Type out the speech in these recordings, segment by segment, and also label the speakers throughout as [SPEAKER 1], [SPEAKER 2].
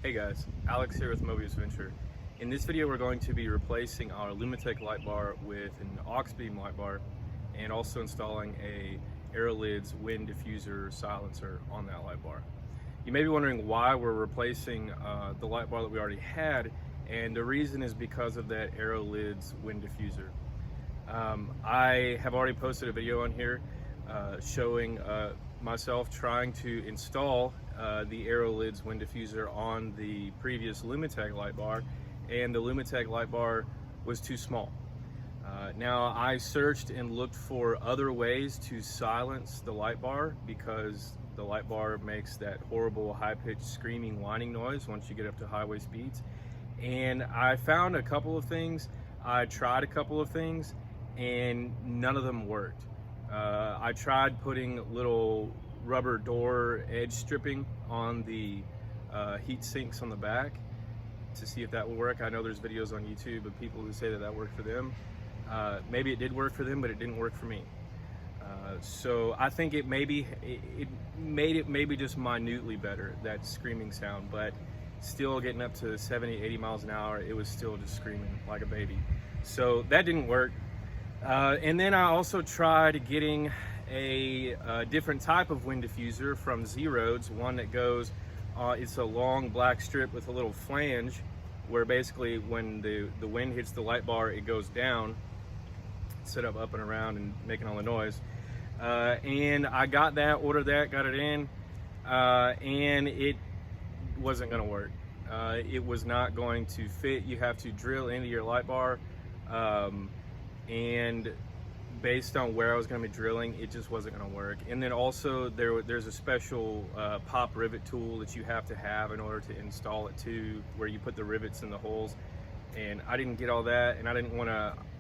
[SPEAKER 1] Hey guys, Alex here with Mobius Venture. In this video we're going to be replacing our Lumitech Lightbar with an Auxbeam Lightbar and also installing a Aerolidz wind diffuser silencer on that Lightbar. You may be wondering why we're replacing the Lightbar that we already had, and the reason is because of that Aerolidz wind diffuser. I have already posted a video on here showing myself trying to install the Aerolidz wind diffuser on the previous Lumitech Lightbar, and the Lumitech Lightbar was too small. Now I searched and looked for other ways to silence the Lightbar because the Lightbar makes that horrible high-pitched screaming whining noise once you get up to highway speeds, and I found a couple of things. I tried a couple of things and none of them worked. I tried putting little rubber door edge stripping on the heat sinks on the back to see if that will work. I know there's videos on YouTube of people who say that that worked for them. Maybe it did work for them, but it didn't work for me. So I think it made it maybe just minutely better, that screaming sound, but still getting up to 70, 80 miles an hour, it was still just screaming like a baby. So that didn't work. And then I also tried getting a different type of wind diffuser from Aerolidz, one that goes, it's a long black strip with a little flange where basically when the wind hits the Lightbar, it goes down, set up and around and making all the noise. And I got that, ordered that, got it in, and it wasn't gonna work. It was not going to fit. You have to drill into your Lightbar, and based on where I was going to be drilling, it just wasn't going to work. And then also there's a special pop rivet tool that you have to have in order to install it too, where you put the rivets in the holes, and I didn't get all that, and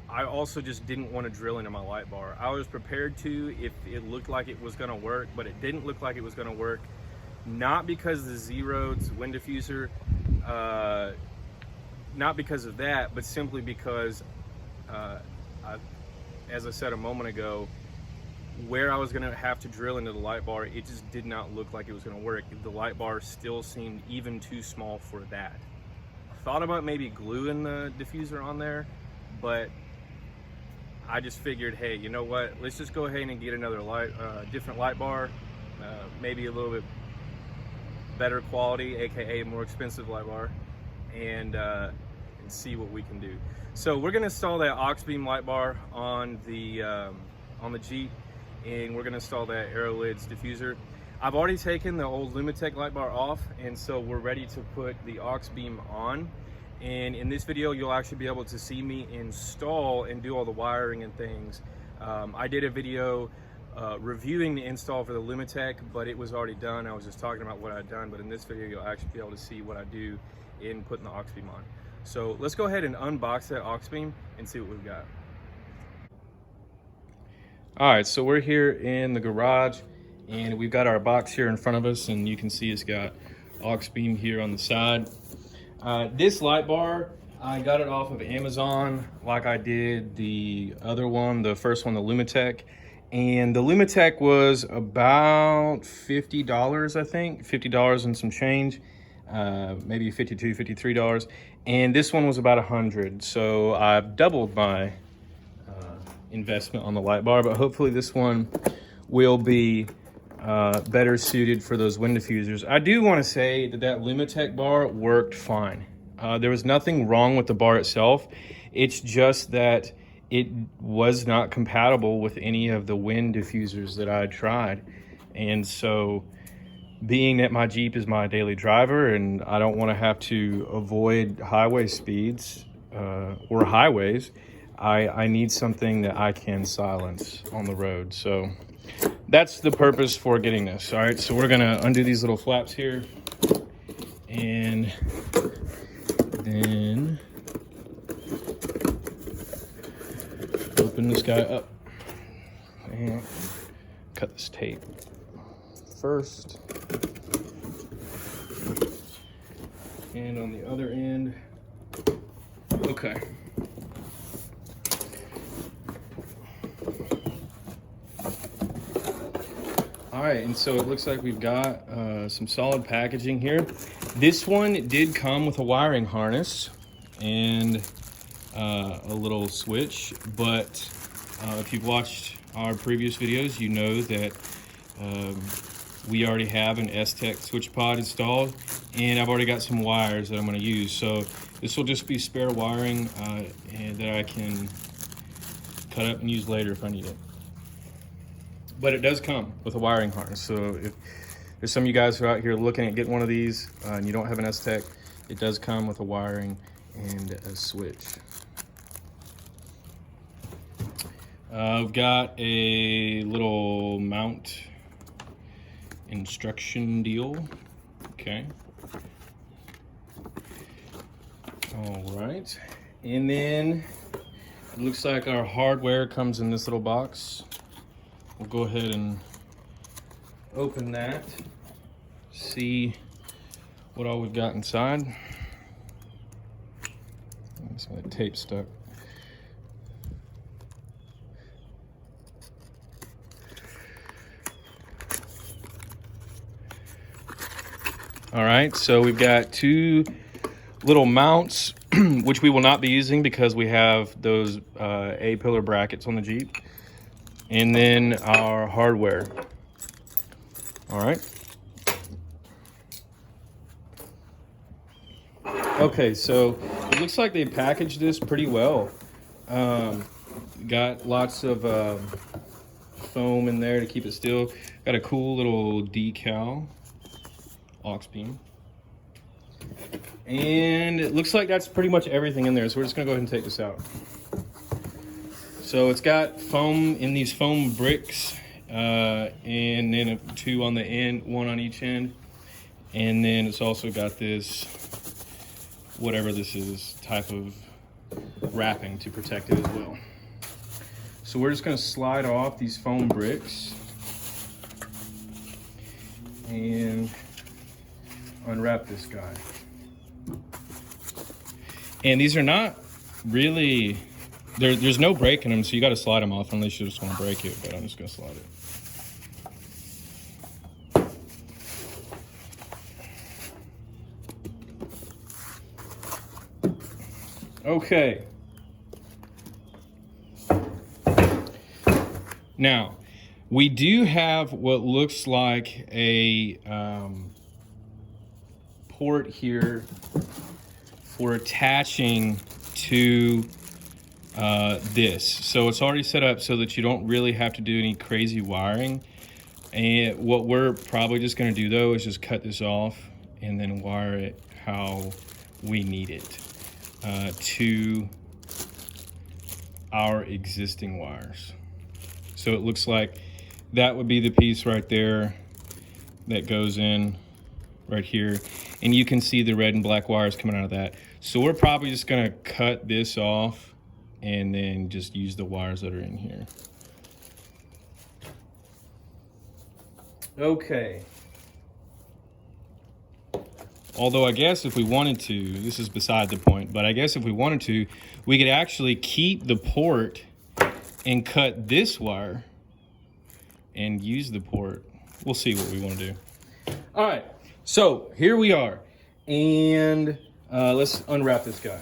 [SPEAKER 1] I also just didn't want to drill into my Lightbar. I was prepared to if it looked like it was going to work, but it didn't look like it was going to work, not because the Aerolidz wind diffuser, not because of that, but simply because as I said a moment ago, where I was going to have to drill into the Lightbar, it just did not look like it was going to work. The Lightbar still seemed even too small for that. I thought about maybe gluing the diffuser on there, but I just figured, hey, you know what? Let's just go ahead and get another different Lightbar, maybe a little bit better quality, aka more expensive Lightbar, and see what we can do. So we're gonna install that Auxbeam Lightbar on the Jeep, and we're gonna install that Aerolidz diffuser. I've already taken the old Lumitech Lightbar off, and so we're ready to put the Auxbeam on. And in this video, you'll actually be able to see me install and do all the wiring and things. I did a video reviewing the install for the Lumitech, but it was already done. I was just talking about what I'd done, but in this video, you'll actually be able to see what I do in putting the Auxbeam on. So let's go ahead and unbox that Auxbeam and see what we've got. All right, so we're here in the garage, and we've got our box here in front of us, and you can see it's got Auxbeam here on the side. This Lightbar, I got it off of Amazon like I did the other one, the first one, the Lumitech. And the Lumitech was about $50, I think, $50 and some change, maybe $52, $53. And this one was about $100. So I've doubled my investment on the Lightbar, but hopefully this one will be better suited for those wind diffusers. I do want to say that that Lumitech bar worked fine. There was nothing wrong with the bar itself. It's just that it was not compatible with any of the wind diffusers that I tried. And so being that my Jeep is my daily driver and I don't want to have to avoid highway speeds or highways, I need something that I can silence on the road. So that's the purpose for getting this. All right, so we're gonna undo these little flaps here, and then open this guy up and cut this tape first. And on the other end, okay. All right, and so it looks like we've got some solid packaging here. This one did come with a wiring harness and a little switch, but if you've watched our previous videos, you know that we already have an S-Tech switch pod installed, and I've already got some wires that I'm going to use. So this will just be spare wiring and that I can cut up and use later if I need it. But it does come with a wiring harness. So if there's some of you guys who are out here looking at getting one of these and you don't have an S-Tech, it does come with a wiring and a switch. I've got a little mount instruction deal. Okay. All right. And then it looks like our hardware comes in this little box. We'll go ahead and open that, see what all we've got inside. Some of the tape stuck. All right, so we've got two little mounts, which we will not be using because we have those A-pillar brackets on the Jeep. And then our hardware. All right. Okay, so it looks like they packaged this pretty well. Got lots of foam in there to keep it still. Got a cool little decal, Auxbeam. And it looks like that's pretty much everything in there. So we're just gonna go ahead and take this out. So it's got foam in these foam bricks, and then two on the end, one on each end. And then it's also got this, whatever this is, type of wrapping to protect it as well. So we're just gonna slide off these foam bricks and unwrap this guy. And these are not really, there's no break in them, so you got to slide them off unless you just want to break it, but I'm just going to slide it. Okay. Now, we do have what looks like a port here for attaching to this. So it's already set up so that you don't really have to do any crazy wiring. And what we're probably just going to do though is just cut this off and then wire it how we need it to our existing wires. So it looks like that would be the piece right there that goes in right here, and you can see the red and black wires coming out of that. So we're probably just going to cut this off and then just use the wires that are in here. Okay. Although I guess if we wanted to, this is beside the point, but I guess if we wanted to, we could actually keep the port and cut this wire and use the port. We'll see what we want to do. All right, so here we are. And let's unwrap this guy.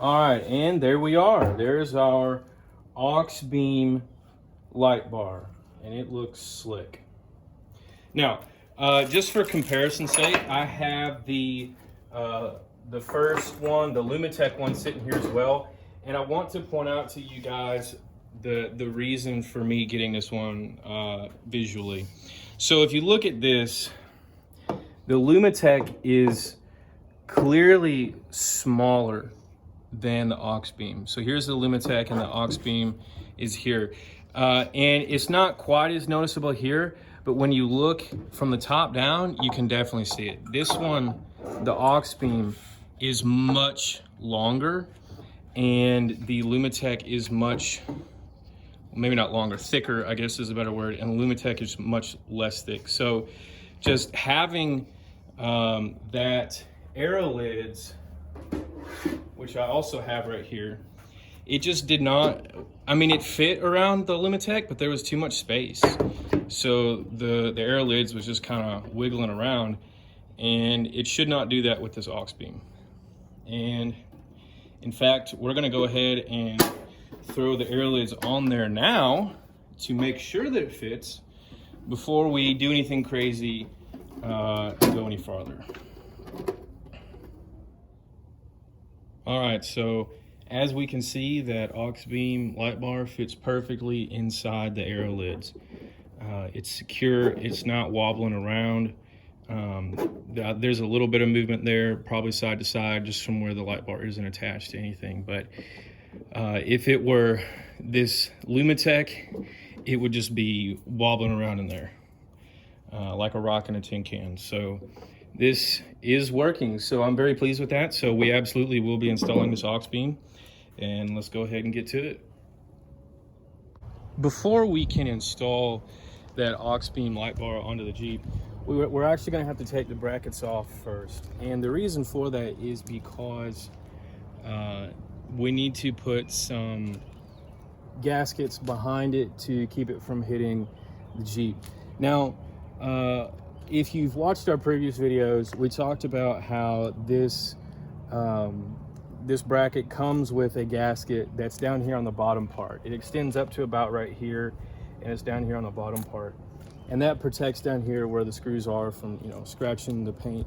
[SPEAKER 1] All right, and there we are. There's our Auxbeam Lightbar, and it looks slick. Now, just for comparison's sake, I have the first one, the Lumitech one, sitting here as well, and I want to point out to you guys the reason for me getting this one visually. So if you look at this, the Lumitech is clearly smaller than the Auxbeam. So here's the Lumitech and the Auxbeam is here. And it's not quite as noticeable here, but when you look from the top down, you can definitely see it. This one, the Auxbeam, is much longer, and the Lumitech is much maybe not longer, thicker, I guess is a better word, and Lumitec is much less thick. So just having that Aerolidz, which I also have right here, it just did not, I mean, it fit around the Lumitec, but there was too much space. So the Aerolidz was just kind of wiggling around, and it should not do that with this Auxbeam. And in fact, we're gonna go ahead and throw the Aerolidz on there now to make sure that it fits before we do anything crazy and go any farther. All right, so as we can see, that Auxbeam Lightbar fits perfectly inside the Aerolidz. It's secure, it's not wobbling around. There's a little bit of movement there, probably side to side, just from where the Lightbar isn't attached to anything. But if it were this Lumitec, it would just be wobbling around in there like a rock in a tin can. So this is working, so I'm very pleased with that. So we absolutely will be installing this Auxbeam, and let's go ahead and get to it. Before we can install that Auxbeam Lightbar onto the Jeep, we're actually going to have to take the brackets off first. And the reason for that is because we need to put some gaskets behind it to keep it from hitting the Jeep. Now, if you've watched our previous videos, we talked about how this this bracket comes with a gasket that's down here on the bottom part. It extends up to about right here, and it's down here on the bottom part. And that protects down here where the screws are from, you know, scratching the paint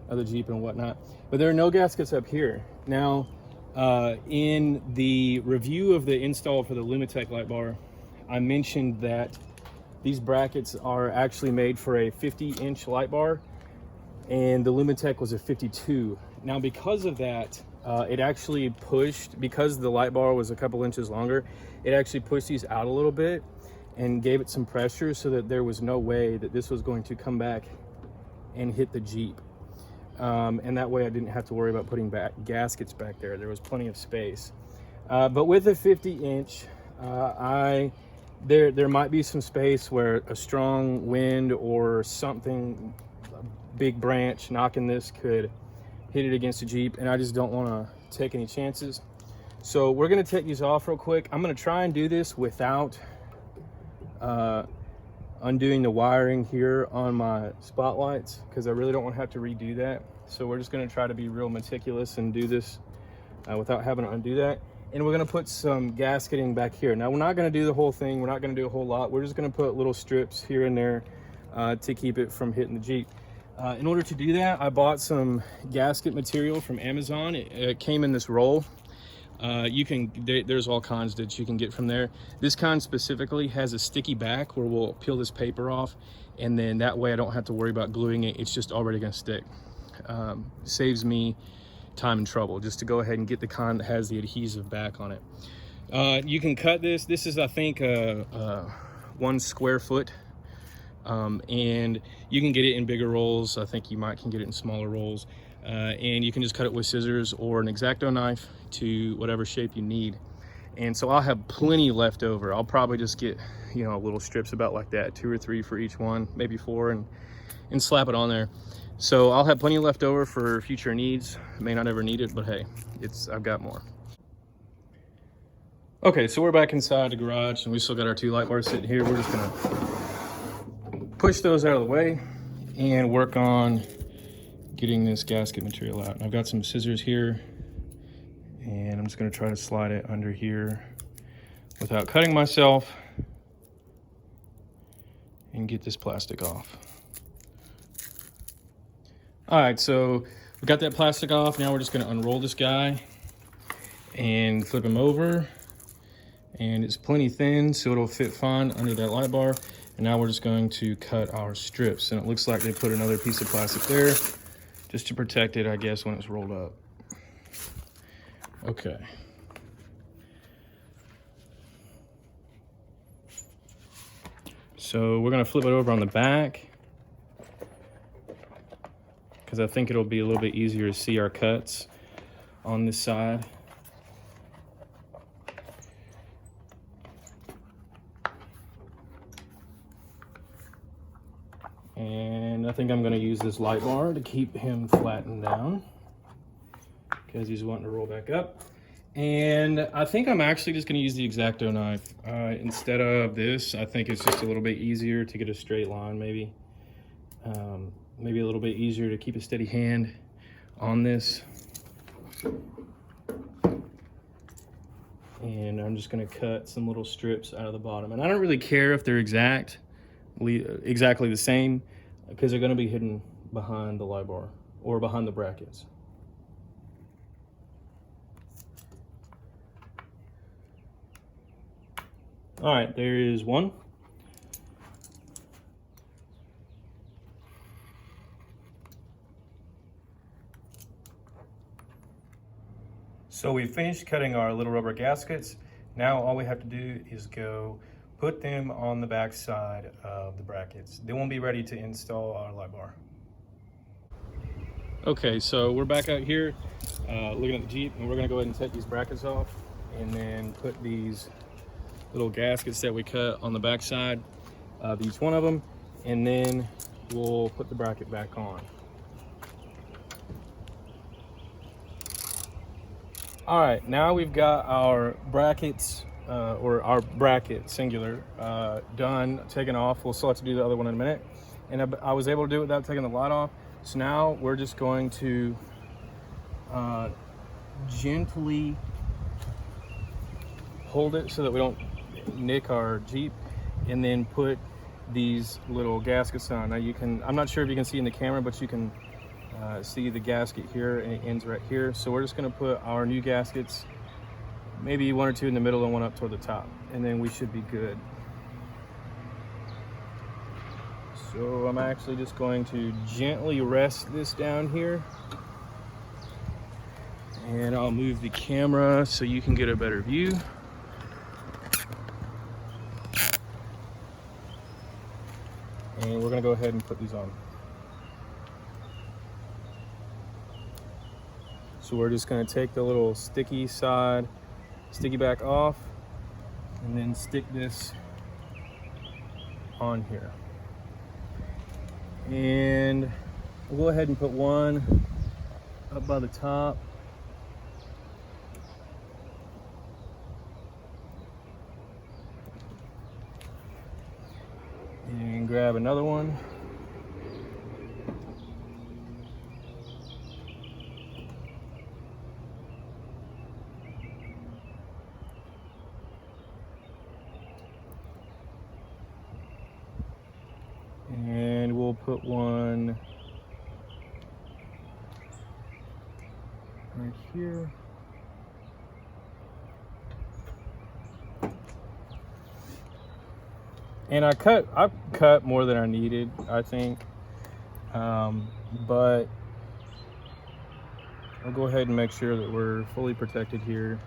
[SPEAKER 1] of the Jeep and whatnot. But there are no gaskets up here. Now, in the review of the install for the Lumitec Lightbar, I mentioned that these brackets are actually made for a 50-inch Lightbar, and the Lumitec was a 52. Now, because of that, it actually pushed, because the Lightbar was a couple inches longer, it actually pushed these out a little bit and gave it some pressure so that there was no way that this was going to come back and hit the Jeep. And that way I didn't have to worry about putting back gaskets back there. There was plenty of space. But with a 50-inch, there might be some space where a strong wind or something, a big branch knocking this, could hit it against the Jeep, and I just don't want to take any chances. So we're going to take these off real quick. I'm going to try and do this without undoing the wiring here on my spotlights, because I really don't want to have to redo that. So we're just going to try to be real meticulous and do this without having to undo that. And we're going to put some gasketing back here. Now, we're not going to do the whole thing. We're not going to do a whole lot. We're just going to put little strips here and there to keep it from hitting the Jeep. In order to do that, I bought some gasket material from Amazon. It came in this roll. There's all kinds that you can get from there. This kind specifically has a sticky back where we'll peel this paper off, and then that way I don't have to worry about gluing it. It's just already going to stick. Saves me time and trouble just to go ahead and get the kind that has the adhesive back on it. You can cut this. This is, I think, 1 square foot. And you can get it in bigger rolls. I think you can get it in smaller rolls. And you can just cut it with scissors or an X-Acto knife to whatever shape you need. And so I'll have plenty left over. I'll probably just get, you know, little strips about like that, 2 or 3 for each one, maybe 4, and slap it on there. So I'll have plenty left over for future needs. I may not ever need it, but hey, I've got more. Okay, so we're back inside the garage, and we still got our 2 light bars sitting here. We're just gonna push those out of the way and work on getting this gasket material out. And I've got some scissors here, and I'm just going to try to slide it under here without cutting myself and get this plastic off. All right, so we got that plastic off. Now we're just going to unroll this guy and flip him over, and it's plenty thin, so it'll fit fine under that light bar. And now we're just going to cut our strips, and it looks like they put another piece of plastic there just to protect it, I guess, when it's rolled up. Okay. So we're gonna flip it over on the back, because I think it'll be a little bit easier to see our cuts on this side. think I'm going to use this Lightbar to keep him flattened down because he's wanting to roll back up. And I think I'm actually just going to use the X-Acto knife instead of this. I think it's just a little bit easier to get a straight line, maybe a little bit easier to keep a steady hand on this. And I'm just going to cut some little strips out of the bottom, and I don't really care if they're exactly the same, because they're going to be hidden behind the Lightbar or behind the brackets. All right, there is one. So we finished cutting our little rubber gaskets. Now all we have to do is go put them on the back side of the brackets. Then we'll be ready to install our Lightbar. Okay, so we're back out here looking at the Jeep, and we're gonna go ahead and take these brackets off and then put these little gaskets that we cut on the back side of each one of them, and then we'll put the bracket back on. All right, now we've got our brackets, or our bracket, singular, done, taken off. We'll still have to do the other one in a minute. And I was able to do it without taking the light off. So now we're just going to gently hold it so that we don't nick our Jeep, and then put these little gaskets on. Now you can, I'm not sure if you can see in the camera, but you can see the gasket here, and it ends right here. So we're just going to put our new gaskets, maybe one or two in the middle and one up toward the top, and then we should be good. So I'm actually just going to gently rest this down here, and I'll move the camera so you can get a better view. And we're going to go ahead and put these on. So we're just going to take the little sticky back off, and then stick this on here. And we'll go ahead and put one up by the top. And grab another one. And we'll put one right here. And I cut more than I needed, I think. But I'll go ahead and make sure that we're fully protected here.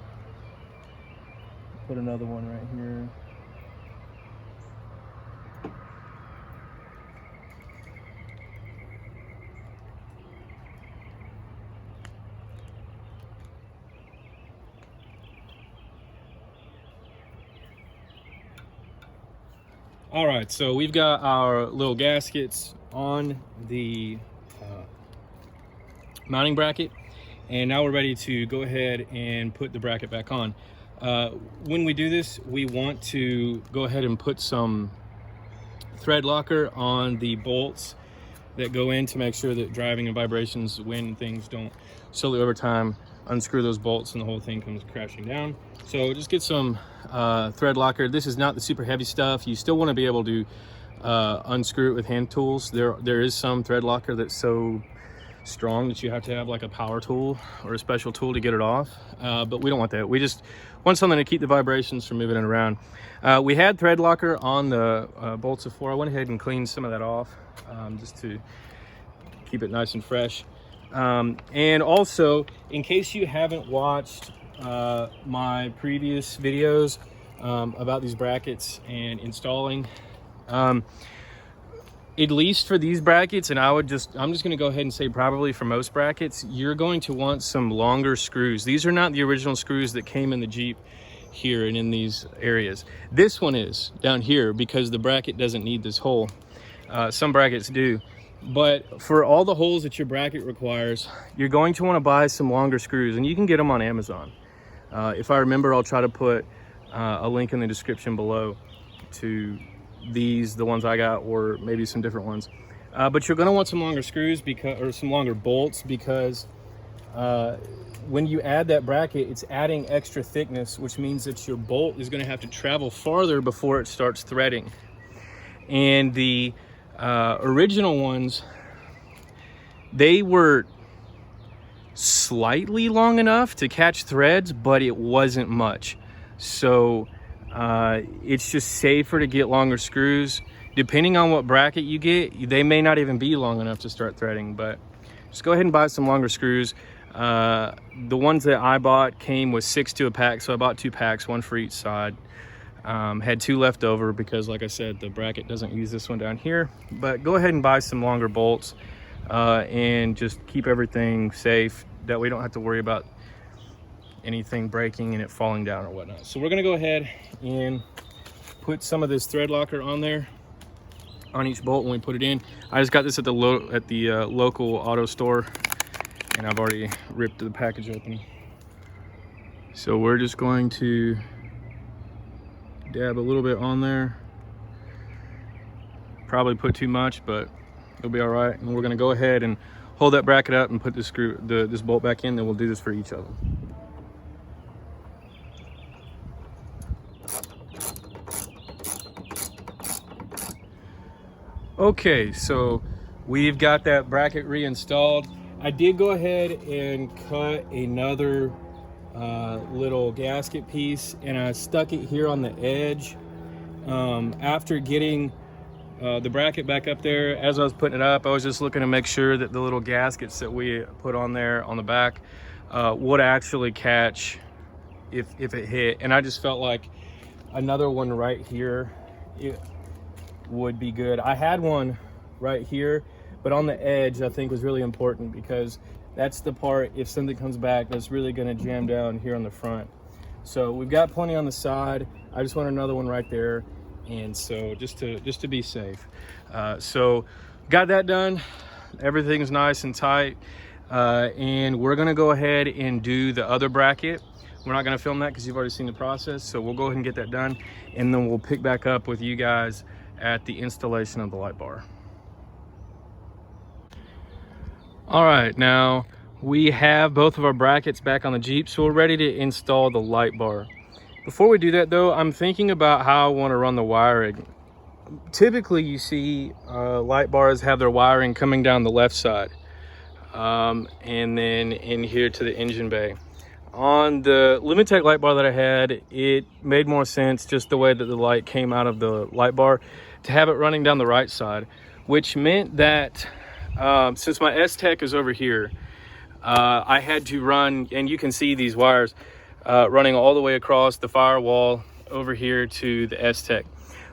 [SPEAKER 1] Put another one right here. All right, so we've got our little gaskets on the mounting bracket, and now we're ready to go ahead and put the bracket back on. When we do this, we want to go ahead and put some thread locker on the bolts that go in to make sure that driving and vibrations, when things don't slowly over time, unscrew those bolts and the whole thing comes crashing down. So just get some thread locker. This is not the super heavy stuff. You still want to be able to unscrew it with hand tools. There is some thread locker that's so strong that you have to have like a power tool or a special tool to get it off, but we don't want that. We just want something to keep the vibrations from moving it around. We had thread locker on the bolts before. I went ahead and cleaned some of that off just to keep it nice and fresh. And also, in case you haven't watched my previous videos about these brackets and installing, at least for these brackets, and I'm just gonna go ahead and say probably for most brackets, you're going to want some longer screws. These are not the original screws that came in the Jeep here and in these areas. This one is down here because the bracket doesn't need this hole. Some brackets do. But for all the holes that your bracket requires, you're going to want to buy some longer screws, and you can get them on Amazon. If I remember, I'll try to put a link in the description below to the ones I got, or maybe some different ones. But you're going to want some longer screws or some longer bolts, because when you add that bracket, it's adding extra thickness, which means that your bolt is going to have to travel farther before it starts threading. And the original ones, they were slightly long enough to catch threads, but it wasn't much. So it's just safer to get longer screws. Depending on what bracket you get, they may not even be long enough to start threading, but just go ahead and buy some longer screws. The ones that I bought came with 6 to a pack, so I bought 2 packs, 1 for each side. Had 2 left over because, like I said, the bracket doesn't use this one down here. But go ahead and buy some longer bolts and just keep everything safe. That way we don't have to worry about anything breaking and it falling down or whatnot. So we're gonna go ahead and put some of this thread locker on there, on each bolt when we put it in. I just got this at the local auto store, and I've already ripped the package open. So we're just going to dab a little bit on there. Probably put too much, but it'll be all right. And we're gonna go ahead and hold that bracket up and put this bolt back in, then we'll do this for each of them. Okay, so we've got that bracket reinstalled. I did go ahead and cut another little gasket piece, and I stuck it here on the edge. After getting the bracket back up there, as I was putting it up, I was just looking to make sure that the little gaskets that we put on there on the back would actually catch if it hit. And I just felt like another one right here would be good. I had one right here, but on the edge I think was really important, because that's the part, if something comes back, that's really going to jam down here on the front. So we've got plenty on the side. I just want another one right there, and so just to be safe. So got that done. Everything's nice and tight, and we're going to go ahead and do the other bracket. We're not going to film that because you've already seen the process, so we'll go ahead and get that done, and then we'll pick back up with you guys at the installation of the Lightbar. All right, now we have both of our brackets back on the Jeep, so we're ready to install the Lightbar. Before we do that though, I'm thinking about how I want to run the wiring. Typically you see Lightbars have their wiring coming down the left side, and then in here to the engine bay. On the Lumitech Lightbar that I had, it made more sense, just the way that the light came out of the Lightbar, to have it running down the right side, which meant that since my S-Tech is over here, I had to run, and you can see these wires running all the way across the firewall over here to the S-Tech.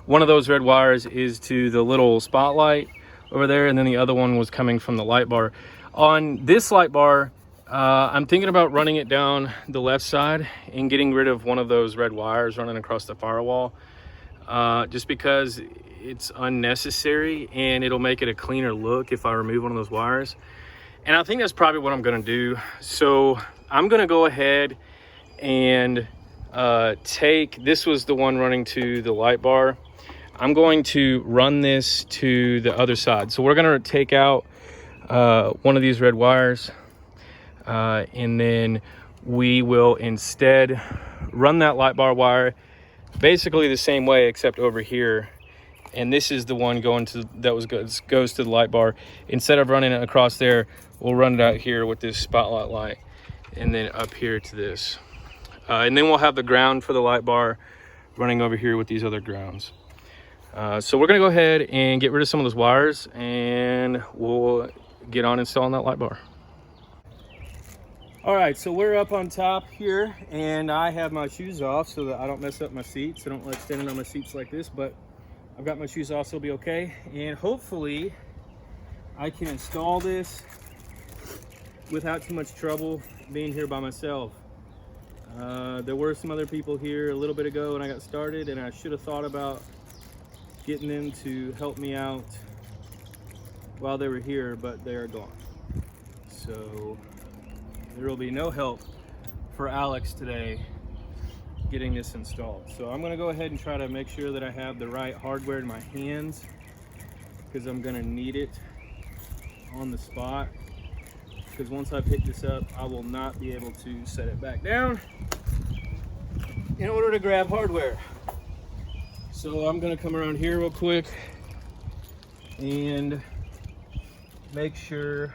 [SPEAKER 1] One of those red wires is to the little spotlight over there, and then the other one was coming from the Lightbar. On this Lightbar, I'm thinking about running it down the left side and getting rid of one of those red wires running across the firewall, just because it's unnecessary and it'll make it a cleaner look if I remove one of those wires. And I think that's probably what I'm gonna do. So I'm gonna go ahead and this was the one running to the Lightbar. I'm going to run this to the other side. So we're gonna take out one of these red wires, and then we will instead run that Lightbar wire basically the same way, except over here. And this is the one goes to the Lightbar. Instead of running it across there, we'll run it out here with this spotlight light, and then up here to this. And then we'll have the ground for the Lightbar running over here with these other grounds. So we're gonna go ahead and get rid of some of those wires, and we'll get on installing that Lightbar. All right, so we're up on top here, and I have my shoes off so that I don't mess up my seats. I don't like standing on my seats like this, but I've got my shoes off, so it'll be okay. And hopefully I can install this without too much trouble being here by myself. There were some other people here a little bit ago when I got started, and I should have thought about getting them to help me out while they were here, but they are gone. So there will be no help for Alex today getting this installed. So I'm gonna go ahead and try to make sure that I have the right hardware in my hands, because I'm gonna need it on the spot, because once I pick this up, I will not be able to set it back down in order to grab hardware. So I'm gonna come around here real quick and make sure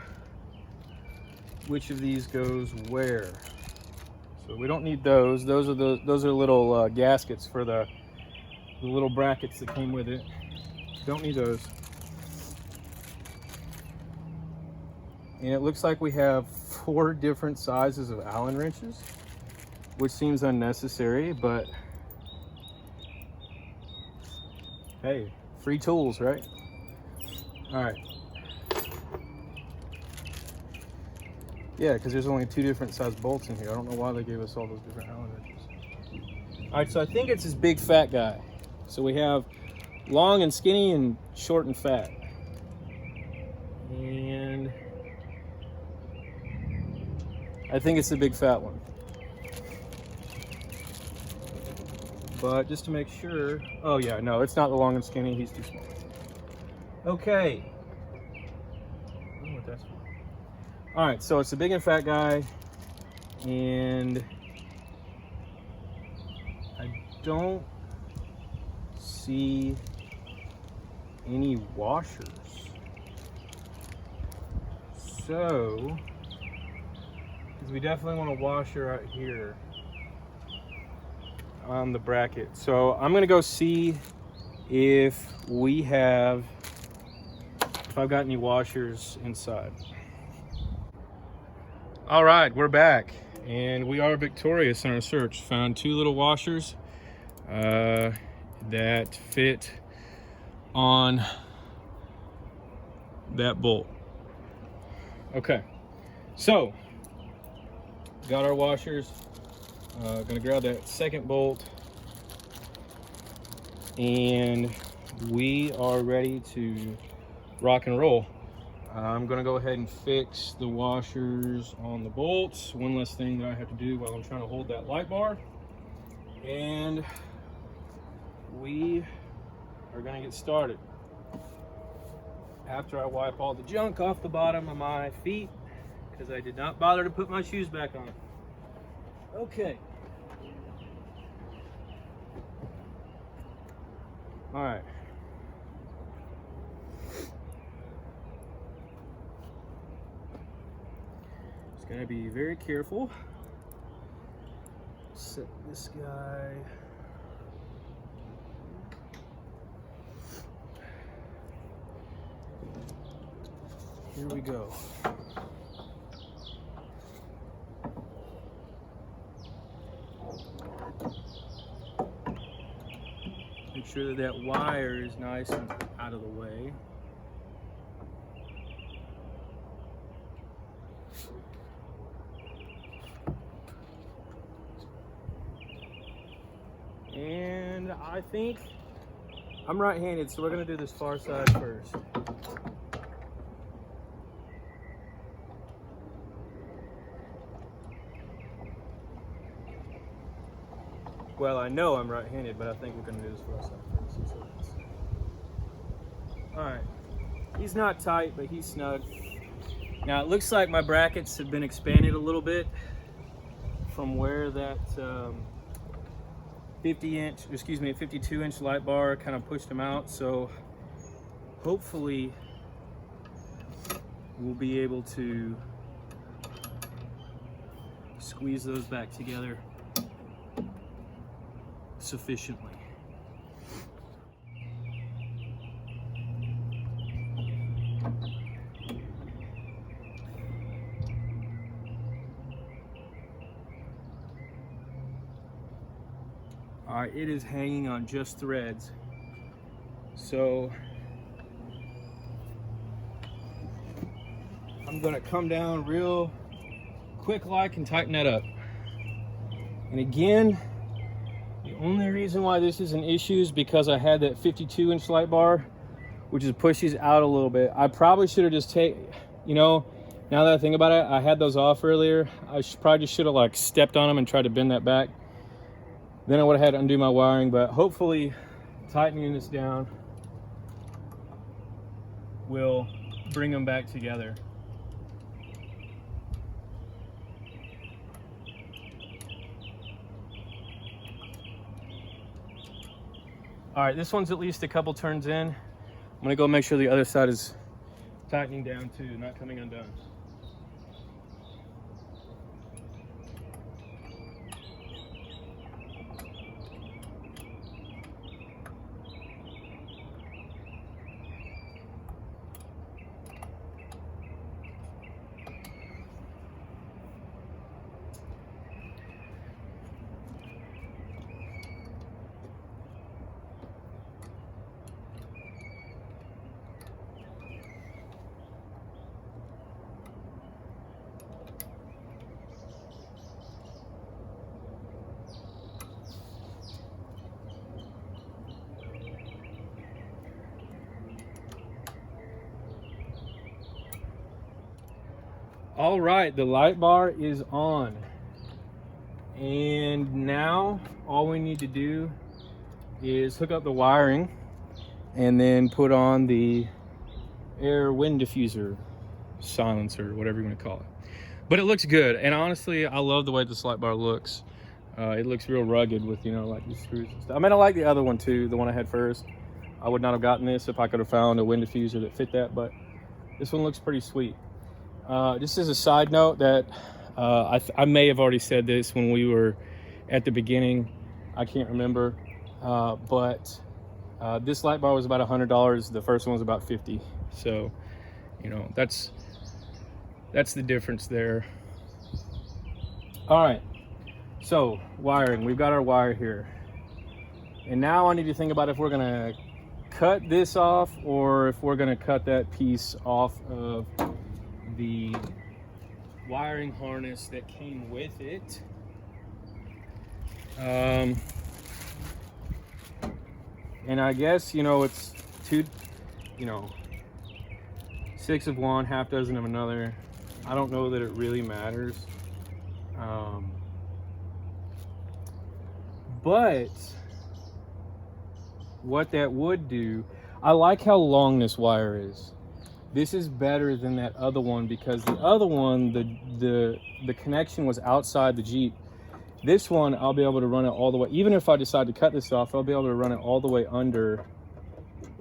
[SPEAKER 1] which of these goes where. So we don't need those. Those are little gaskets for the little brackets that came with it. Don't need those. And it looks like we have 4 different sizes of Allen wrenches, which seems unnecessary, but hey, free tools, right? All right. Yeah, because there's only 2 different size bolts in here. I don't know why they gave us all those different Allen wrenches. All right, so I think it's this big fat guy. So we have long and skinny and short and fat. And I think it's the big fat one. But just to make sure, oh yeah, no, it's not the long and skinny, he's too small. Okay. I don't know what that's for. All right, so it's the big and fat guy, and I don't see any washers. So, because we definitely want a washer out here on the bracket. So I'm gonna go see if I've got any washers inside. All right, we're back, and we are victorious in our search. Found 2 little washers that fit on that bolt. Okay, so got our washers. Gonna grab that second bolt, and we are ready to rock and roll. I'm gonna go ahead and fix the washers on the bolts. One less thing that I have to do while I'm trying to hold that light bar. And we are gonna get started. After I wipe all the junk off the bottom of my feet, because I did not bother to put my shoes back on. Okay. All right. Just gotta be very careful. Set this guy. Here we go. Make sure that that wire is nice and out of the way. And I think I'm right-handed, so we're gonna do this far side first. Well, I know I'm right-handed, but I think we're gonna do this far side first. All right, he's not tight, but he's snug. Now it looks like my brackets have been expanded a little bit from where that 52-inch light bar kind of pushed them out. So hopefully we'll be able to squeeze those back together sufficiently. All right, it is hanging on just threads. So I'm gonna come down real quick like and tighten that up. And again, the only reason why this is an issue is because I had that 52-inch light bar, which is push these out a little bit. I probably should have just you know, now that I think about it, I had those off earlier. I probably just should have like stepped on them and tried to bend that back. Then I would have had to undo my wiring, but hopefully tightening this down will bring them back together. All right, this one's at least a couple turns in. I'm gonna go make sure the other side is tightening down too, not coming undone. All right, the light bar is on. And now all we need to do is hook up the wiring and then put on the air wind diffuser silencer, whatever you want to call it. But it looks good, and honestly, I love the way this light bar looks. It looks real rugged with, you know, like these screws and stuff. I mean, I like the other one too, the one I had first. I would not have gotten this if I could have found a wind diffuser that fit that, but this one looks pretty sweet. Just as a side note that I may have already said this when we were at the beginning, I can't remember, but this light bar was about $100. The first one was about $50. So, you know, that's the difference there. All right, so wiring, we've got our wire here. And now I need to think about if we're gonna cut this off or if we're gonna cut that piece off of the wiring harness that came with it. And I guess, you know, it's two, you know, 6 of one, half dozen of another. I don't know that it really matters. But what that would do, I like how long this wire is. This is better than that other one because the other one, the connection was outside the Jeep. This one, I'll be able to run it all the way. Even if I decide to cut this off, I'll be able to run it all the way under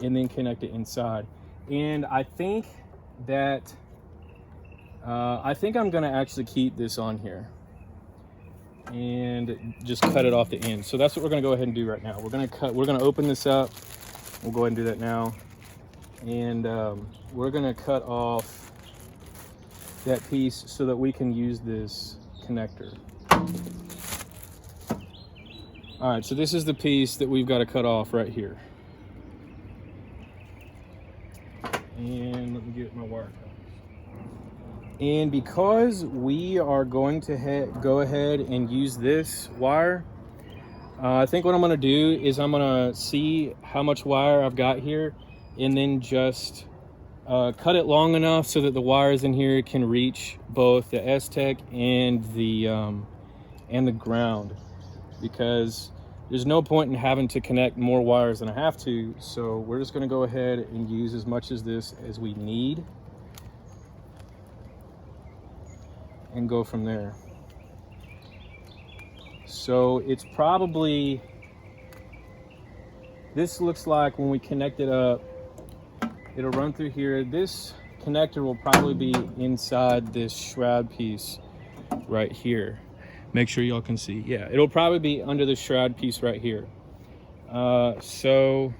[SPEAKER 1] and then connect it inside. And I think that, I'm gonna actually keep this on here and just cut it off the end. So that's what we're gonna go ahead and do right now. We're gonna open this up. We'll go ahead and do that now. And we're gonna cut off that piece so that we can use this connector. All right, so this is the piece that we've got to cut off right here. And let me get my wire cut. And because we are going to go ahead and use this wire, I think what I'm gonna do is I'm gonna see how much wire I've got here and then just cut it long enough so that the wires in here can reach both the S-Tech and the ground, because there's no point in having to connect more wires than I have to. So we're just gonna go ahead and use as much of this as we need and go from there. So it's probably, this looks like when we connect it up, it'll run through here. This connector will probably be inside this shroud piece right here. Make sure y'all can see. Yeah, it'll probably be under the shroud piece right here. So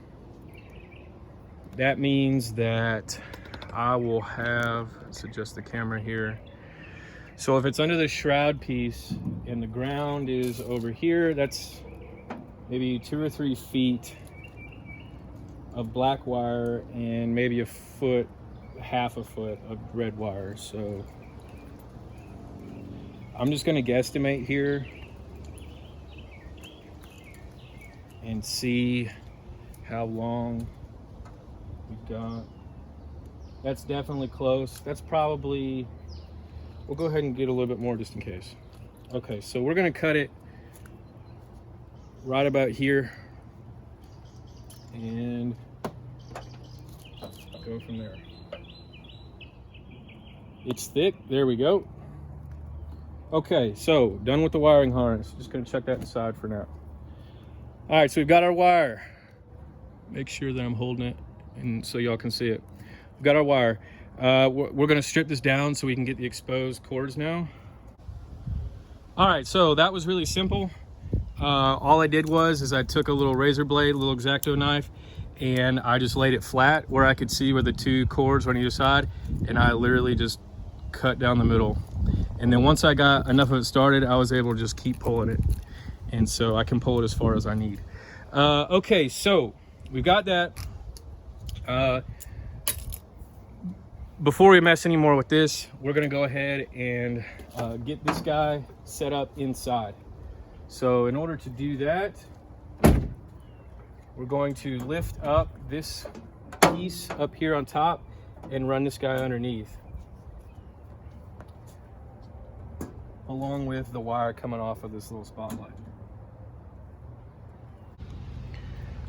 [SPEAKER 1] that means that I will have, let's adjust the camera here. So if it's under the shroud piece and the ground is over here, that's maybe 2 or 3 feet of black wire and maybe a foot, half a foot of red wire. So I'm just gonna guesstimate here and see how long We've got, that's definitely close. That's probably, we'll go ahead and get a little bit more just in case. Okay, so we're gonna cut it right about here and go from there. It's thick, there we go. Okay, so done with the wiring harness. Just gonna check that inside for now. All right, so we've got our wire. Make sure that I'm holding it and so y'all can see it. We've got our wire. We're gonna strip this down so we can get the exposed cords now. All right, so that was really simple. All I did was I took a little razor blade, a little X-Acto knife, and I just laid it flat where I could see where the two cords were on either side, and I literally just cut down the middle. And then once I got enough of it started, I was able to just keep pulling it. And so I can pull it as far as I need. Okay, so we've got that. Before we mess anymore with this, we're gonna go ahead and get this guy set up inside. So in order to do that, we're going to lift up this piece up here on top and run this guy underneath, along with the wire coming off of this little spotlight.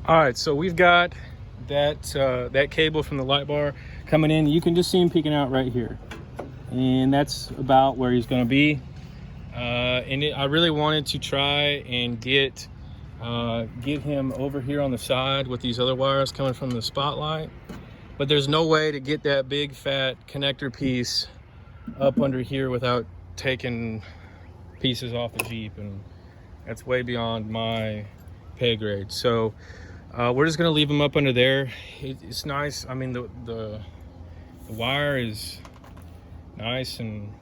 [SPEAKER 1] All right, so we've got that that cable from the Lightbar coming in. You can just see him peeking out right here, and that's about where he's going to be. I really wanted to try and get him over here on the side with these other wires coming from the spotlight, but there's no way to get that big fat connector piece up under here without taking pieces off the Jeep, and that's way beyond my pay grade. So we're just gonna leave them up under there. It's nice. I mean, the wire is nice and,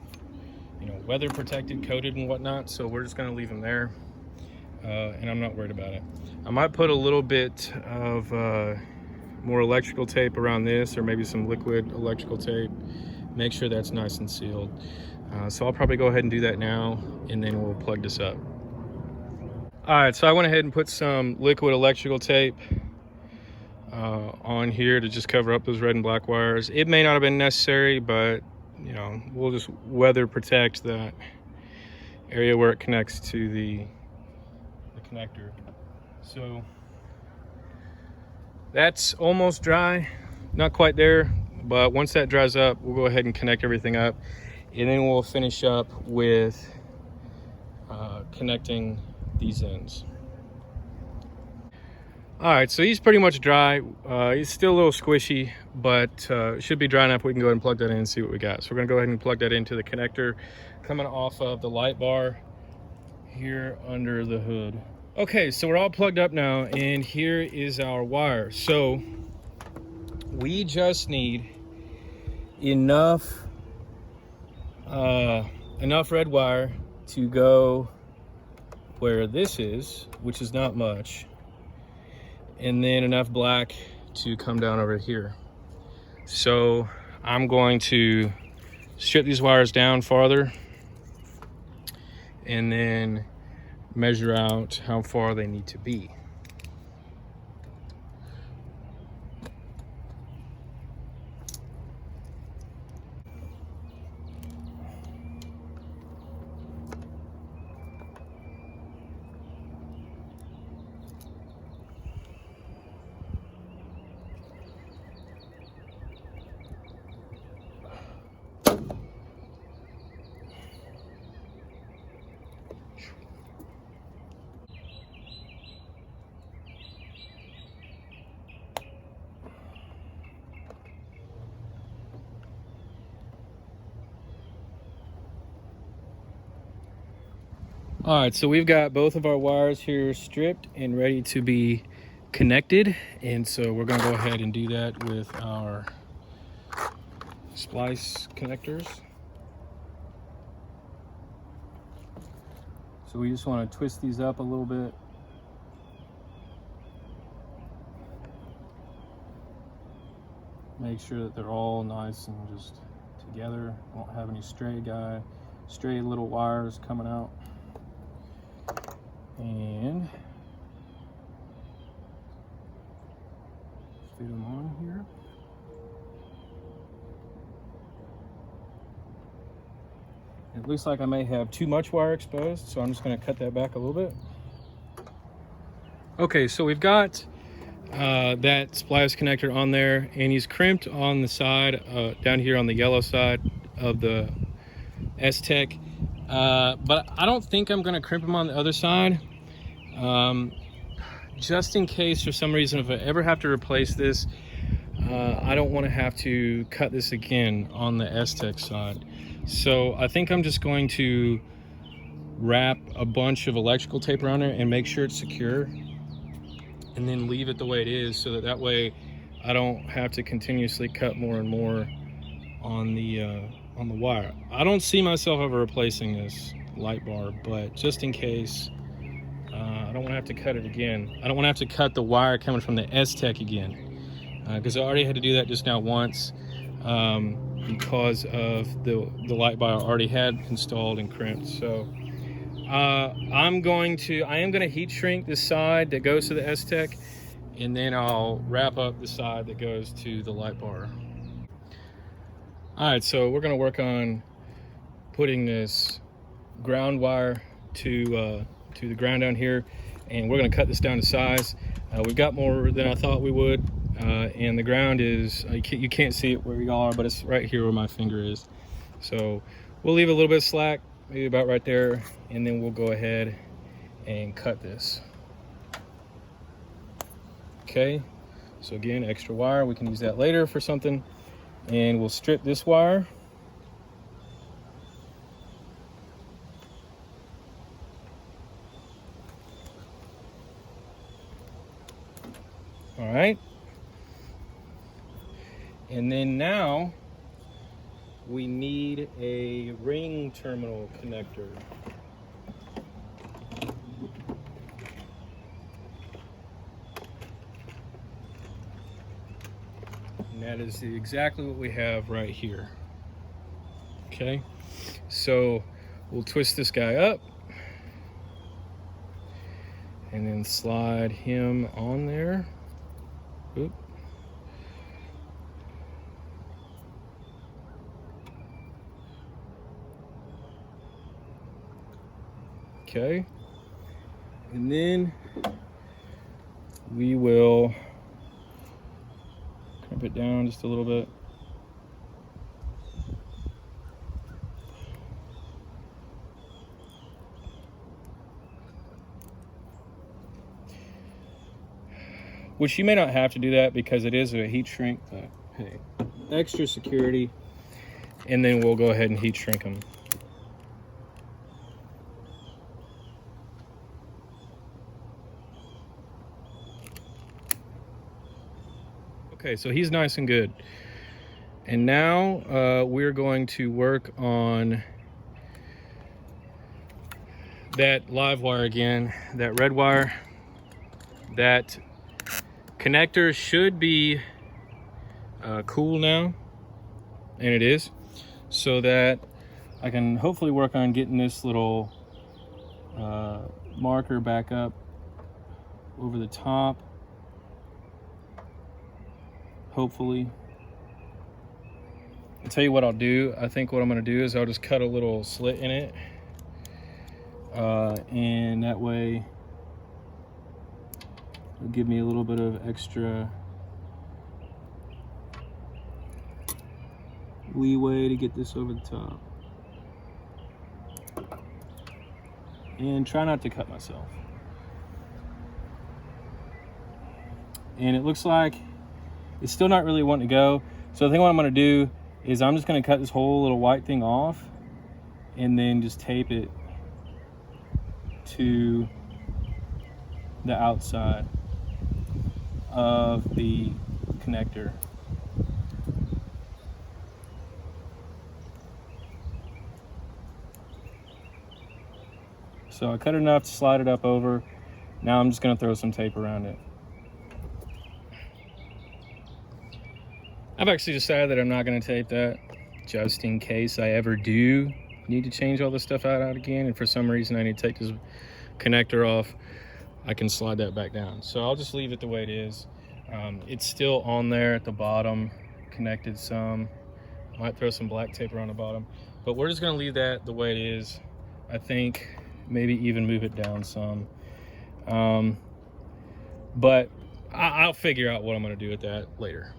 [SPEAKER 1] you know, weather protected, coated and whatnot, so we're just gonna leave them there, and I'm not worried about it. I might put a little bit of more electrical tape around this, or maybe some liquid electrical tape, make sure that's nice and sealed. So I'll probably go ahead and do that now, and then we'll plug this up. All right, so I went ahead and put some liquid electrical tape on here to just cover up those red and black wires. It may not have been necessary, but you know, we'll just weather protect that area where it connects to the connector. So that's almost dry, not quite there, but once that dries up, we'll go ahead and connect everything up, and then we'll finish up with connecting these ends. All right, so he's pretty much dry. He's still a little squishy, but should be dry enough. We can go ahead and plug that in and see what we got. So we're gonna go ahead and plug that into the connector coming off of the Lightbar here under the hood. Okay, so we're all plugged up now, and here is our wire. So we just need enough red wire to go where this is, which is not much, and then enough black to come down over here. So I'm going to strip these wires down farther and then measure out how far they need to be. All right, so we've got both of our wires here stripped and ready to be connected, and so we're gonna go ahead and do that with our Splice connectors. So we just want to twist these up a little bit. Make sure that they're all nice and just together. Won't have any stray little wires coming out. And fit them on here. It looks like I may have too much wire exposed, so I'm just going to cut that back a little bit. Okay, so we've got that splice connector on there, and he's crimped on the side, down here on the yellow side of the S-Tech. But I don't think I'm going to crimp him on the other side. Just in case for some reason, if I ever have to replace this, I don't want to have to cut this again on the S-Tech side. So I think I'm just going to wrap a bunch of electrical tape around it and make sure it's secure, and then leave it the way it is, so that way I don't have to continuously cut more and more on the wire. I don't see myself ever replacing this Lightbar, but just in case, I don't want to have to cut it again. I don't want to have to cut the wire coming from the S-Tech again, because I already had to do that just now once, because of the Lightbar I already had installed and crimped. So I am going to heat shrink this side that goes to the S-Tech, and then I'll wrap up the side that goes to the Lightbar. All right, so we're going to work on putting this ground wire to the ground down here, and we're going to cut this down to size. We've got more than I thought we would, and the ground is, you can't see it where you are, but it's right here where my finger is. So we'll leave a little bit of slack, maybe about right there, and then we'll go ahead and cut this. Okay, so again, extra wire, we can use that later for something. And we'll strip this wire. All right. And then now we need a ring terminal connector. And that is exactly what we have right here. Okay, so we'll twist this guy up and then slide him on there. Oop. Okay, and then we will crimp it down just a little bit. Which you may not have to do that because it is a heat shrink, but hey, extra security. And then we'll go ahead and heat shrink them. Okay, so he's nice and good. And now we're going to work on that live wire again, that red wire. That connector should be cool now, and it is, so that I can hopefully work on getting this little marker back up over the top, hopefully. I'll tell you what I'll do. I think what I'm going to do is I'll just cut a little slit in it, and that way it'll give me a little bit of extra leeway to get this over the top. And try not to cut myself. And it looks like it's still not really wanting to go. So I think what I'm going to do is I'm just going to cut this whole little white thing off and then just tape it to the outside of the connector. So I cut it enough to slide it up over. Now I'm just going to throw some tape around it. I've actually decided that I'm not going to tape that, just in case I ever do need to change all this stuff out again, and for some reason I need to take this connector off. I can slide that back down. So I'll just leave it the way it is. It's still on there at the bottom, connected some. Might throw some black tape around the bottom, but we're just gonna leave that the way it is. I think maybe even move it down some. But I'll figure out what I'm gonna do with that later.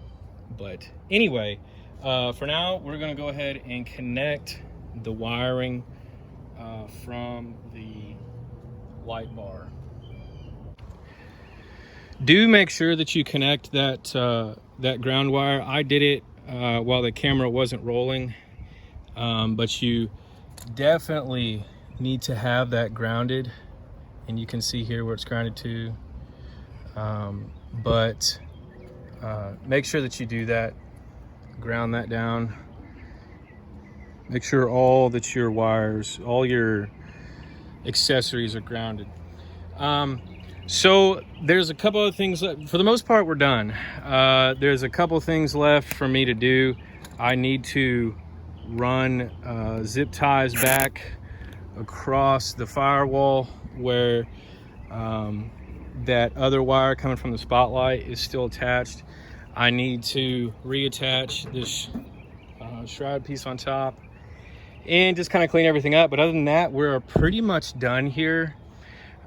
[SPEAKER 1] But anyway, for now, we're gonna go ahead and connect the wiring from the light bar. Do make sure that you connect that that ground wire. I did it while the camera wasn't rolling, but you definitely need to have that grounded, and you can see here where it's grounded to. But make sure that you do that, ground that down. Make sure all that your wires, all your accessories are grounded. So there's a couple of things left. For the most part, we're done. There's a couple things left for me to do. I need to run zip ties back across the firewall where that other wire coming from the spotlight is still attached. I need to reattach this shroud piece on top and just kind of clean everything up. But other than that, we're pretty much done here.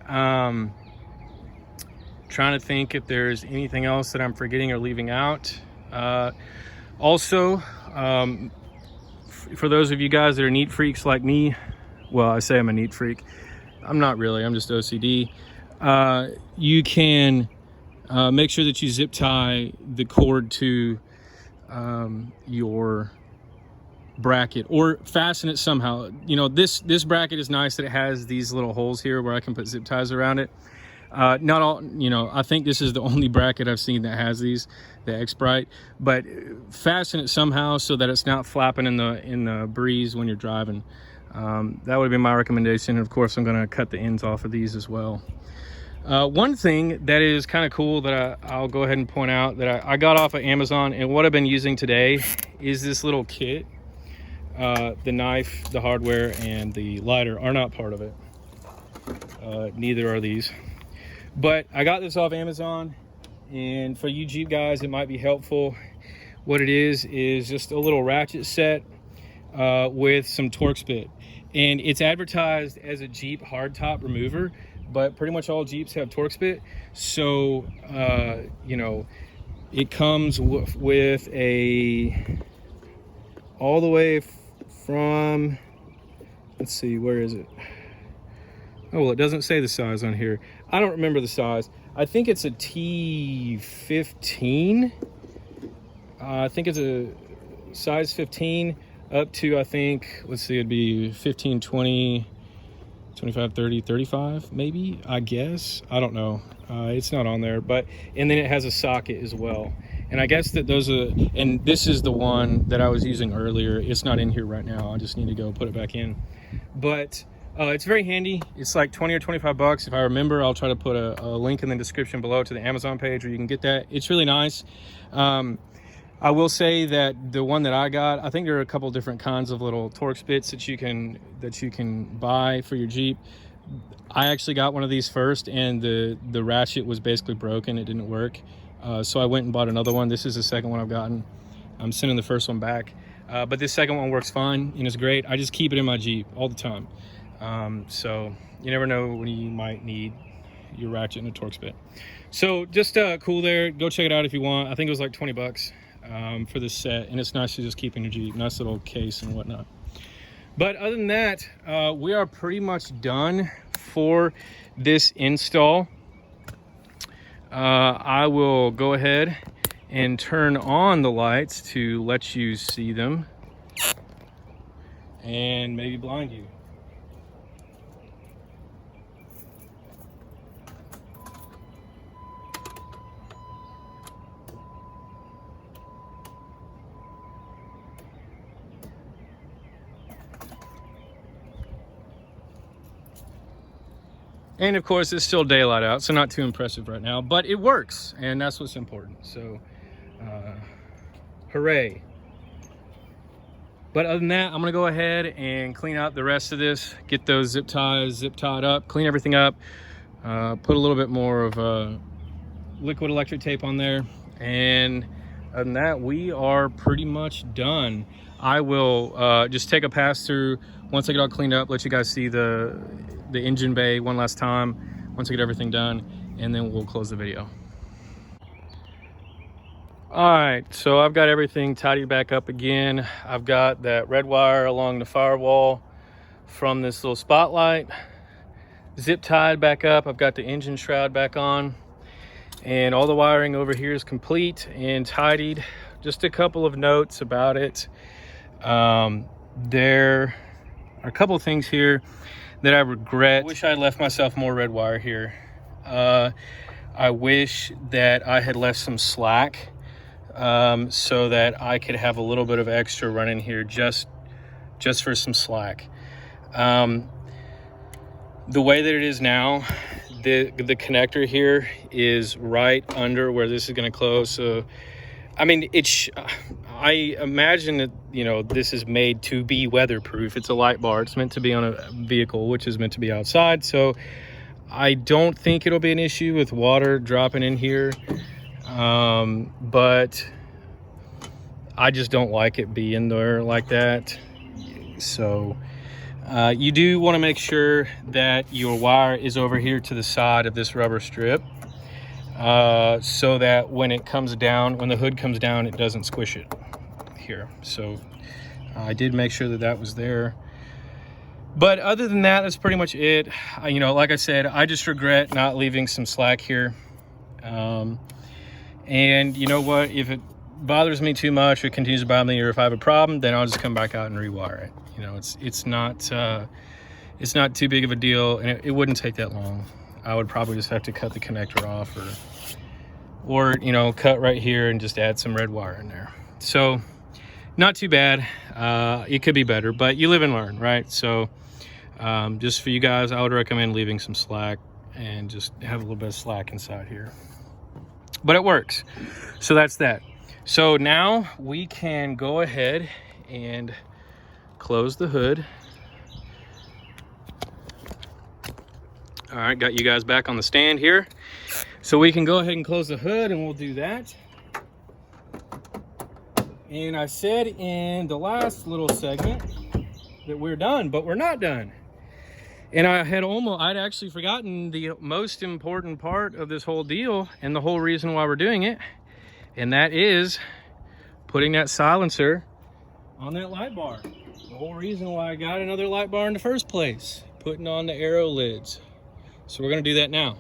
[SPEAKER 1] Trying to think if there's anything else that I'm forgetting or leaving out. Also, for those of you guys that are neat freaks like me, well, I say I'm a neat freak. I'm not really, I'm just OCD. You can make sure that you zip tie the cord to your bracket or fasten it somehow. You know, this bracket is nice that it has these little holes here where I can put zip ties around it. Not all, you know, I think this is the only bracket I've seen that has these, the X-Brite, but fasten it somehow so that it's not flapping in the breeze when you're driving. That would be my recommendation. And of course, I'm going to cut the ends off of these as well. One thing that is kind of cool that I'll go ahead and point out that I got off of Amazon, and what I've been using today is this little kit. The knife, the hardware, and the lighter are not part of it. Neither are these. But I got this off Amazon, and for you Jeep guys, it might be helpful. What it is just a little ratchet set with some Torxbit. And it's advertised as a Jeep hardtop remover, but pretty much all Jeeps have Torxbit. So, you know, it comes with a, all the way from, let's see, where is it? Oh, well, it doesn't say the size on here. I don't remember the size. I think it's a T15. I think it's a size 15 up to, I think, let's see, it'd be 15, 20, 25, 30, 35, maybe, I guess. I don't know. It's not on there, but, and then it has a socket as well. And I guess that those are, and this is the one that I was using earlier. It's not in here right now. I just need to go put it back in. But it's very handy. It's like 20 or 25 bucks. If I remember, I'll try to put a link in the description below to the Amazon page where you can get that. It's really nice. I will say that the one that I got, I think there are a couple different kinds of little Torx bits that you can buy for your Jeep. I actually got one of these first, and the ratchet was basically broken. It didn't work. So I went and bought another one. This is the second one I've gotten. I'm sending the first one back. But this second one works fine and it's great. I just keep it in my Jeep all the time. So you never know when you might need your ratchet and a Torx bit. So just cool there. Go check it out if you want. I think it was like 20 bucks for this set, and it's nice to just keep in your Jeep. Nice little case and whatnot. But other than that, we are pretty much done for this install. I will go ahead and turn on the lights to let you see them and maybe blind you. And of course, it's still daylight out, so not too impressive right now, but it works, and that's what's important. So, hooray. But other than that, I'm gonna go ahead and clean out the rest of this, get those zip ties zip tied up, clean everything up, put a little bit more of liquid electric tape on there, and other than that, we are pretty much done. I will just take a pass through once I get all cleaned up, let you guys see the engine bay one last time once I get everything done, and then we'll close the video. All right, so I've got everything tidied back up again. I've got that red wire along the firewall from this little spotlight zip tied back up. I've got the engine shroud back on, and all the wiring over here is complete and tidied. Just a couple of notes about it. There are a couple of things here that I regret. I wish I left myself more red wire here. I wish that I had left some slack so that I could have a little bit of extra running here just for some slack. The way that it is now, the connector here is right under where this is going to close. So I mean, I imagine that, you know, this is made to be weatherproof. It's a Lightbar. It's meant to be on a vehicle, which is meant to be outside. So I don't think it'll be an issue with water dropping in here. But I just don't like it being there like that. So you do want to make sure that your wire is over here to the side of this rubber strip. So that when it comes down, when the hood comes down, it doesn't squish it here. So I did make sure that that was there. But other than that, that's pretty much it. You know, like I said, I just regret not leaving some slack here. And you know what, if it bothers me too much, or it continues to bother me, or if I have a problem, then I'll just come back out and rewire it. You know, it's not too big of a deal, and it wouldn't take that long. I would probably just have to cut the connector off, or you know, cut right here and just add some red wire in there. So not too bad. It could be better, but you live and learn, right? So just for you guys, I would recommend leaving some slack and just have a little bit of slack inside here. But it works. So that's that. So now we can go ahead and close the hood. All right, got you guys back on the stand here. So we can go ahead and close the hood, and we'll do that. And I said in the last little segment that we're done, but we're not done. And I'd actually forgotten the most important part of this whole deal and the whole reason why we're doing it. And that is putting that silencer on that Lightbar. The whole reason why I got another Lightbar in the first place, putting on the Aerolidz. So we're gonna do that now.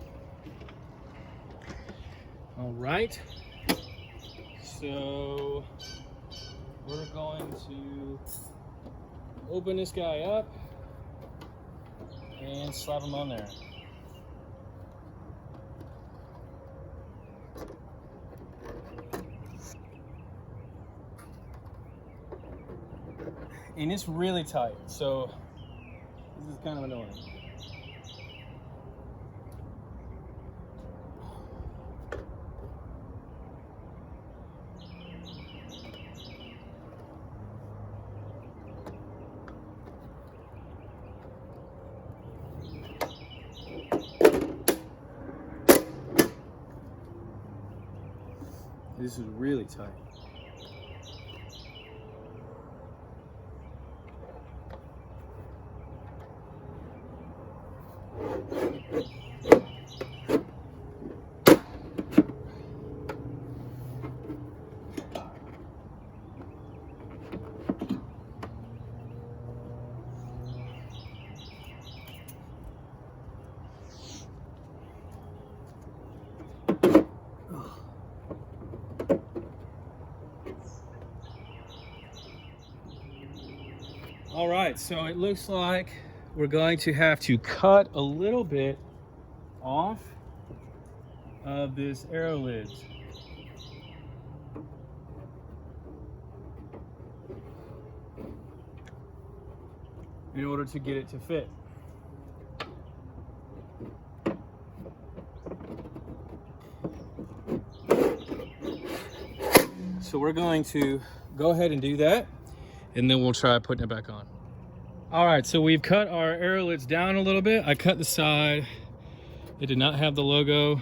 [SPEAKER 1] All right. So we're going to open this guy up and slap him on there. And it's really tight, so this is kind of annoying. This is really tight. All right, so it looks like we're going to have to cut a little bit off of this Aerolidz. In order to get it to fit. So we're going to go ahead and do that, and then we'll try putting it back on. All right, so we've cut our Aerolidz down a little bit. I cut the side. It did not have the logo.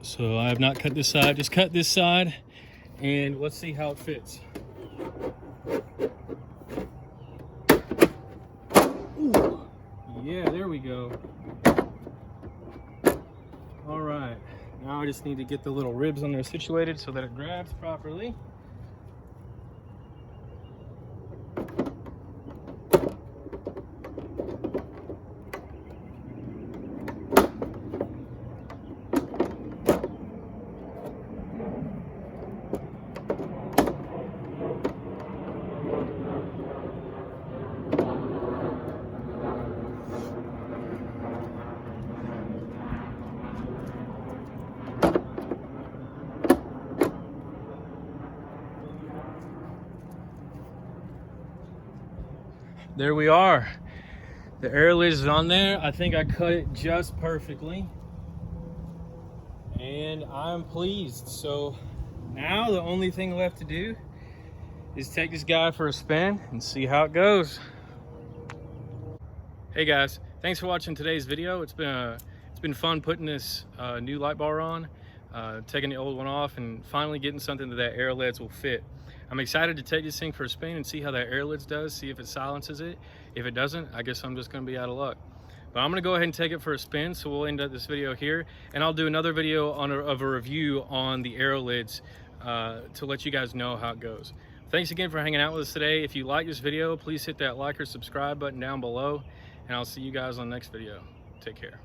[SPEAKER 1] So I have not cut this side, just cut this side. and let's see how it fits. Ooh. Yeah, there we go. All right, now I just need to get the little ribs on there situated so that it grabs properly. There we are. The Aerolidz is on there. I think I cut it just perfectly. And I'm pleased. So now the only thing left to do is take this guy for a spin and see how it goes. Hey guys, thanks for watching today's video. It's been fun putting this new Lightbar on, taking the old one off, and finally getting something that Aerolidz will fit. I'm excited to take this thing for a spin and see how that Aerolidz does, see if it silences it. If it doesn't, I guess I'm just gonna be out of luck. But I'm gonna go ahead and take it for a spin, so we'll end up this video here, and I'll do another video of a review on the Aerolidz to let you guys know how it goes. Thanks again for hanging out with us today. If you like this video, please hit that like or subscribe button down below, and I'll see you guys on the next video. Take care.